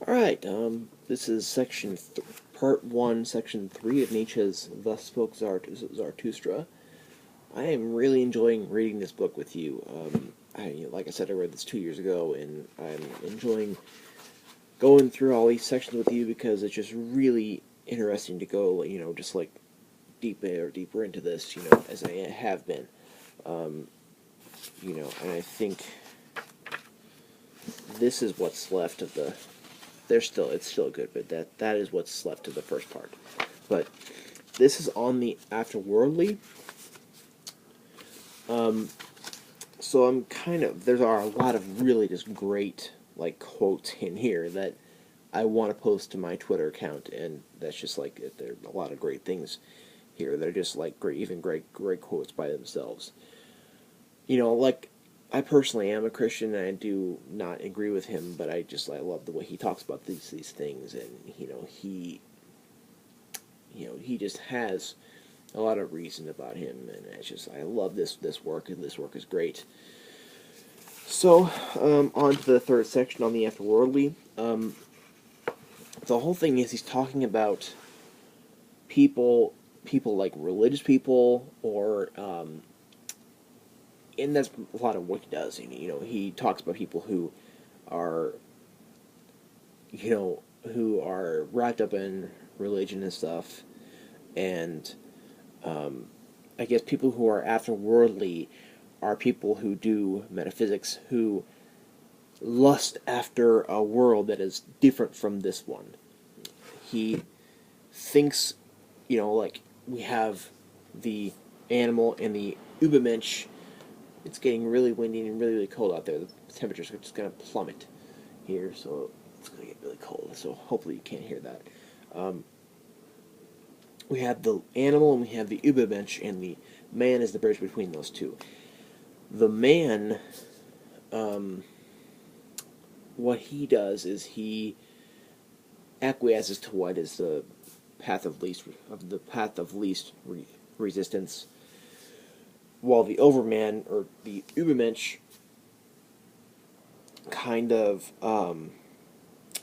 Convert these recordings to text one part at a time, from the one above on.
Alright, this is part 1, section 3 of Nietzsche's Thus Spoke Zarathustra. I am really enjoying reading this book with you. Like I said, I read this 2 years ago, and I'm enjoying going through all these sections with you because it's just really interesting to go, just like deeper into this, as I have been. And I think this is what's left of the it's still good, but that is what's left of the first part. But this is on the Afterworldly. So I'm there are a lot of really just great quotes in here that I want to post to my Twitter account, and that's just there are a lot of great things here. They're just great quotes by themselves. I personally am a Christian, and I do not agree with him, but I love the way he talks about these things, and he just has a lot of reason about him, and I love this work, and this work is great. So, on to the third section on the Afterworldly. The whole thing is he's talking about people like religious people, or and that's a lot of what he does. He talks about people who are, who are wrapped up in religion and stuff, and I guess people who are afterworldly are people who do metaphysics, who lust after a world that is different from this one. He thinks, we have the animal and the Übermensch. It's getting really windy and really cold out there. The temperature's just going to plummet here, so it's going to get really cold. So hopefully you can't hear that. We have the animal and we have the Übermensch, and the man is the bridge between those two. The man, what he does is he acquiesces to what is the path of least resistance, while the Overman, or the Übermensch, kind of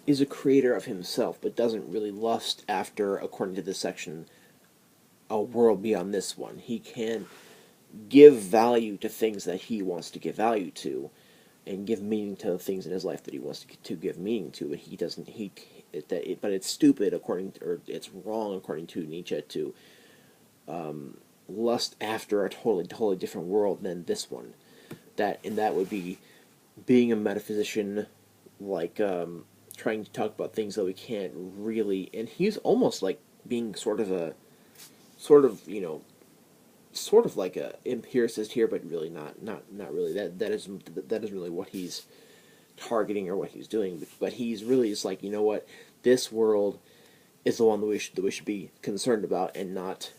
is a creator of himself, but doesn't really lust after, according to this section, a world beyond this one. He can give value to things that he wants to give value to, and give meaning to the things in his life that he wants to give meaning to. But he doesn't. But it's stupid, or it's wrong according to Nietzsche, to lust after a totally different world than this one. That would be being a metaphysician, trying to talk about things that we can't really. And he's almost like being sort of like a empiricist here, but really not really. That isn't really what he's targeting or what he's doing. But he's really just like, what, this world is the one that we should be concerned about, and not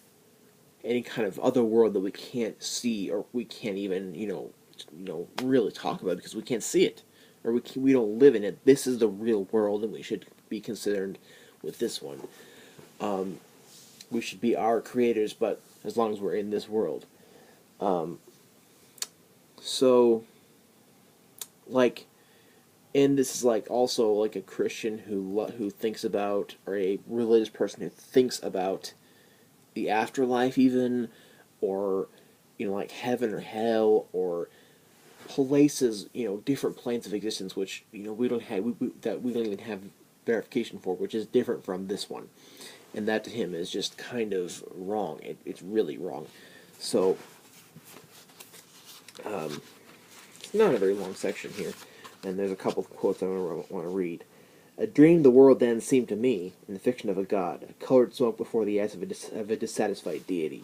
any kind of other world that we can't see, or we can't even really talk about, because we can't see it, or we don't live in it. This is the real world, and we should be concerned with this one. We should be our creators, but as long as we're in this world. And this is also a Christian who thinks about, or a religious person who thinks about the afterlife, even, or heaven or hell, or places, different planes of existence, which we don't even have verification for, which is different from this one. And that to him is just kind of wrong. It's really wrong. So, it's not a very long section here, and there's a couple of quotes I want to read. A dream the world then seemed to me, in the fiction of a god, a colored smoke before the eyes of a dissatisfied deity.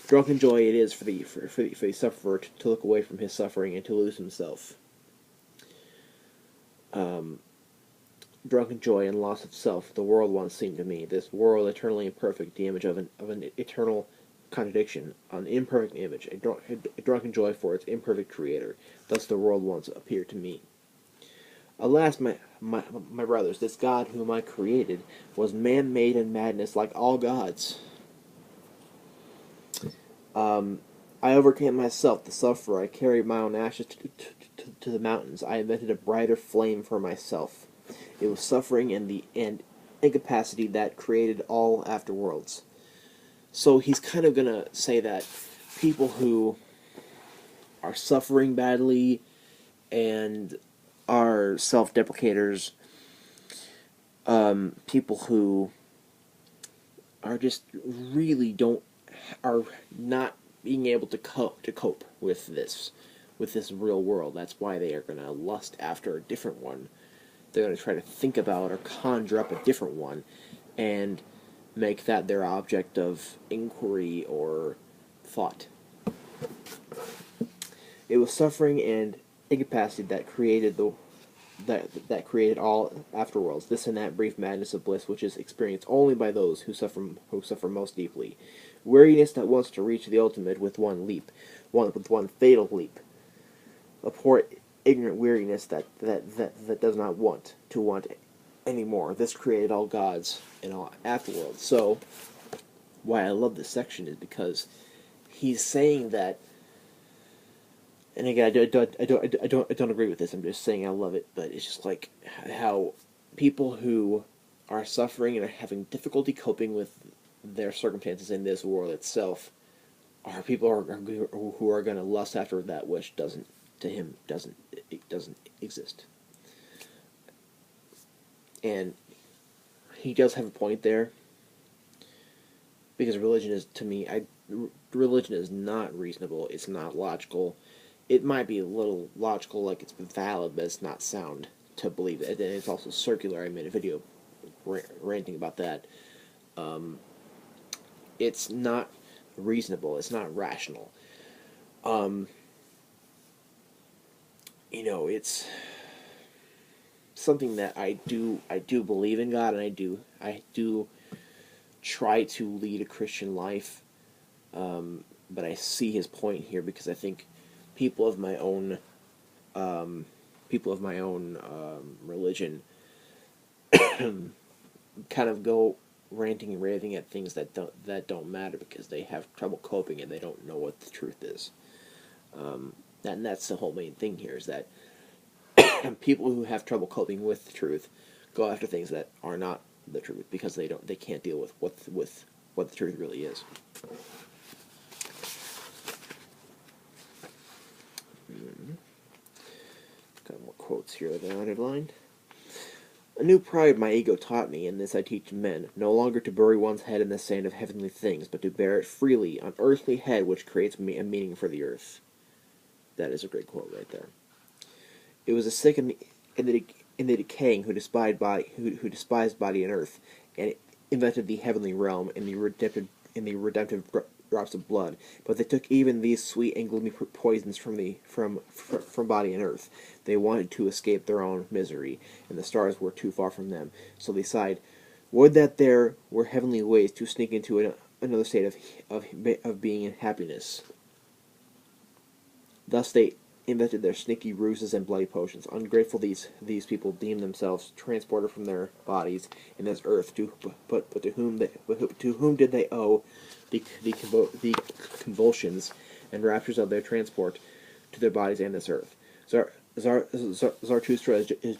Drunken joy it is for the sufferer to look away from his suffering and to lose himself. Drunken joy and loss of self, the world once seemed to me. This world eternally imperfect, the image of an eternal contradiction, an imperfect image, a drunken joy for its imperfect creator. Thus the world once appeared to me. Alas, my brothers, this God whom I created was man-made in madness like all gods. I overcame myself, the sufferer. I carried my own ashes to the mountains. I invented a brighter flame for myself. It was suffering and incapacity that created all afterworlds. So he's kind of gonna say that people who are suffering badly and are self-deprecators, people who are just really are not being able to cope with this real world. That's why they are gonna lust after a different one. They're gonna try to think about or conjure up a different one, and make that their object of inquiry or thought. It was suffering and incapacity that created that created all afterworlds. This and that brief madness of bliss, which is experienced only by those who suffer most deeply. Weariness that wants to reach the ultimate with one leap, with one fatal leap. A poor ignorant weariness that does not want anymore. This created all gods and all afterworlds. So, why I love this section is because he's saying that. And again, I don't agree with this. I'm just saying I love it, but it's just like how people who are suffering and are having difficulty coping with their circumstances in this world itself are people who are going to lust after that which doesn't exist. And he does have a point there, because religion is not reasonable. It's not logical. It might be a little logical, like it's valid, but it's not sound to believe it. And it's also circular. I made a video ranting about that. It's not reasonable. It's not rational. It's something that I do believe in God, and I do try to lead a Christian life. But I see his point here, because I think people of my own religion kind of go ranting and raving at things that don't matter, because they have trouble coping and they don't know what the truth is. And that's the whole main thing here, is that people who have trouble coping with the truth go after things that are not the truth, because they can't deal with what the truth really is. Got more quotes here that I underlined. A new pride my ego taught me, and this I teach men, no longer to bury one's head in the sand of heavenly things, but to bear it freely, an earthly head which creates a meaning for the earth. That is a great quote right there. It was the sick and the decaying who despised body and earth, and invented the heavenly realm in the redemptive drops of blood. But they took even these sweet and gloomy poisons from body and earth. They wanted to escape their own misery, and the stars were too far from them. So they sighed, "Would that there were heavenly ways to sneak into another state of being and happiness." Thus they invented their sneaky ruses and bloody potions. Ungrateful, these people deemed themselves transported from their bodies in this earth. But to whom did they owe the convulsions and raptures of their transport to their bodies and this earth? Zarathustra is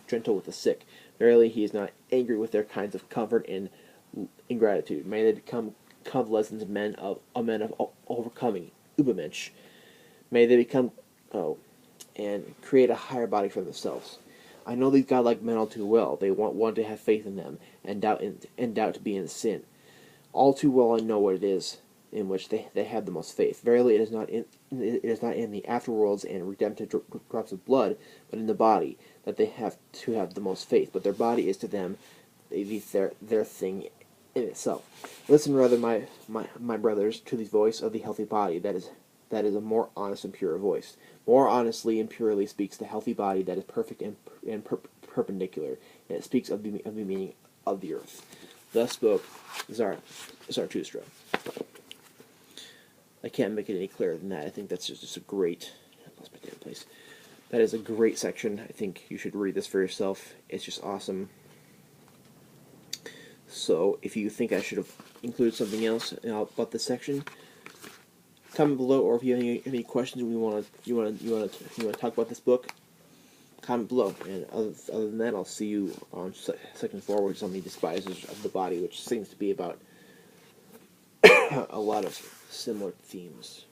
gentle with the sick. Verily, he is not angry with their kinds of comfort and ingratitude. May they become convalescent men of overcoming Übermensch. May they become and create a higher body for themselves. I know these godlike men all too well. They want one to have faith in them, and doubt to be in sin. All too well I know what it is in which they have the most faith. Verily, it is not in the afterworlds and redemptive drops of blood, but in the body that they have to have the most faith. But their body is to them their thing in itself. Listen rather, my brothers, to the voice of the healthy body that is a more honest and pure voice. More honestly and purely speaks the healthy body that is perfect and perpendicular, and it speaks of the meaning of the earth. Thus spoke Zarathustra. I can't make it any clearer than that. I think that's just a great... I lost my damn place. That is a great section. I think you should read this for yourself. It's just awesome. So, if you think I should have included something else about this section, comment below, or if you have any questions and you want to talk about this book, comment below. And other than that, I'll see you on Section 4, which is on the despisers of the body, which seems to be about a lot of similar themes.